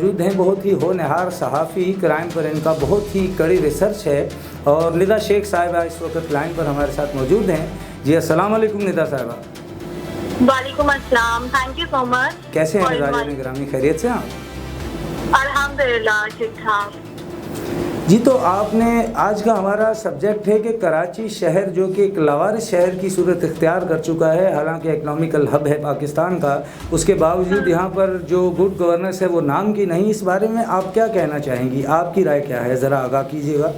موجود ہیں، بہت ہی ہونہار صحافی، کرائم پر ان کا بہت ہی کڑی ریسرچ ہے، اور ندا شیخ صاحبہ اس وقت لائن پر ہمارے ساتھ موجود ہیں۔ جی السلام علیکم ندا صاحبہ۔ وعلیکم السلام، تھینک یو سو مچ۔ کیسے ہیں ندا جان گرامی، خیریت سے ہیں؟ الحمدللہ ٹھیک ٹھاک۔ جی تو آپ نے آج کا ہمارا سبجیکٹ ہے کہ کراچی شہر جو کہ ایک لاوارث شہر کی صورت اختیار کر چکا ہے، حالانکہ اکنامیکل ہب ہے پاکستان کا، اس کے باوجود یہاں پر جو گڈ گورننس ہے وہ نام کی نہیں۔ اس بارے میں آپ کیا کہنا چاہیں گی؟ آپ کی رائے کیا ہے؟ ذرا آگاہ کیجیے گا۔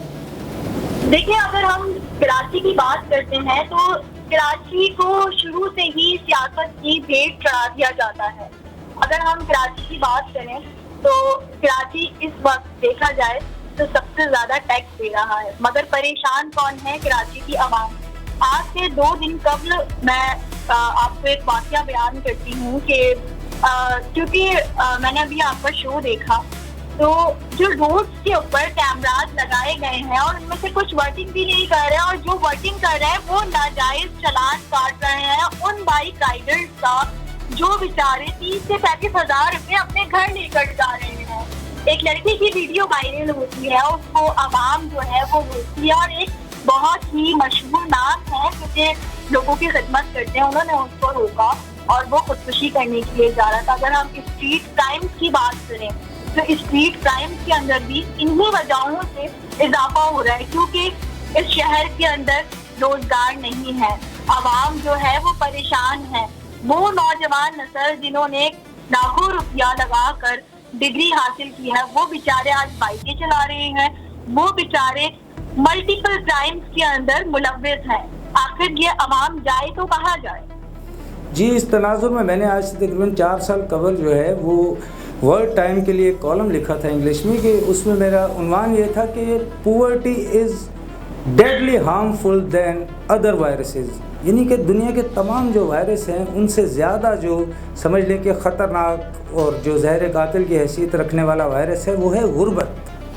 دیکھیں، اگر ہم کراچی کی بات کرتے ہیں تو کراچی کو شروع سے ہی سیاست کی بھیٹ چڑھا دیا جاتا ہے۔ اگر ہم کراچی کی بات کریں تو کراچی اس وقت دیکھا جائے تو سب سے زیادہ ٹیکس دے رہا ہے، مگر پریشان کون ہے؟ کراچی کی عوام۔ آج سے 2 دن قبل میں آپ کو ایک واقعہ بیان کرتی ہوں کہ کیونکہ میں نے ابھی آپ کا شو دیکھا تو جو روڈس کے اوپر کیمراز لگائے گئے ہیں اور ان میں سے کچھ ورکنگ بھی نہیں کر رہے ہیں، اور جو ورکنگ کر رہے ہیں وہ ناجائز چلان کاٹ رہے ہیں ان بائک رائڈرز کا جو بیچارے 30 سے 35 ہزار روپے اپنے گھر لے کر جا رہے ہیں۔ ایک لڑکی کی ویڈیو وائرل ہوتی ہے، اس کو عوام جو ہے وہ روکتی ہے، اور ایک بہت ہی مشہور نام ہے کیونکہ لوگوں کی خدمت کرتے ہیں، انہوں نے اس کو روکا اور وہ خودکشی کرنے کے لیے جا رہا تھا۔ اگر ہم اسٹریٹ کرائمز کی بات کریں تو اسٹریٹ کرائمز کے اندر بھی انہی وجہوں سے اضافہ ہو رہا ہے، کیونکہ اس شہر کے اندر روزگار نہیں ہے، عوام جو ہے وہ پریشان ہے۔ وہ نوجوان نسل جنہوں نے لاکھوں روپیہ لگا کر ڈگری حاصل کی ہے، وہ بیچارے آج بائکیں چلا رہے ہیں، وہ بیچارے ملٹیپل کرائمز کے اندر ملوث ہیں۔ آخر یہ عوام جائے تو کہاں جائے؟ جی اس تناظر میں نے آج سے تقریباً 4 سال قبل جو ہے وہ ورلڈ ٹائم کے لیے ایک کالم لکھا تھا انگلش میں، کہ اس میں میرا عنوان یہ تھا کہ پورٹی از ڈیڈلی ہارمفل دین ادر وائرسز، یعنی کہ دنیا کے تمام جو وائرس ہیں ان سے زیادہ جو سمجھ لیں کہ خطرناک اور جو زہر قاتل کی حیثیت رکھنے والا وائرس ہے وہ ہے غربت۔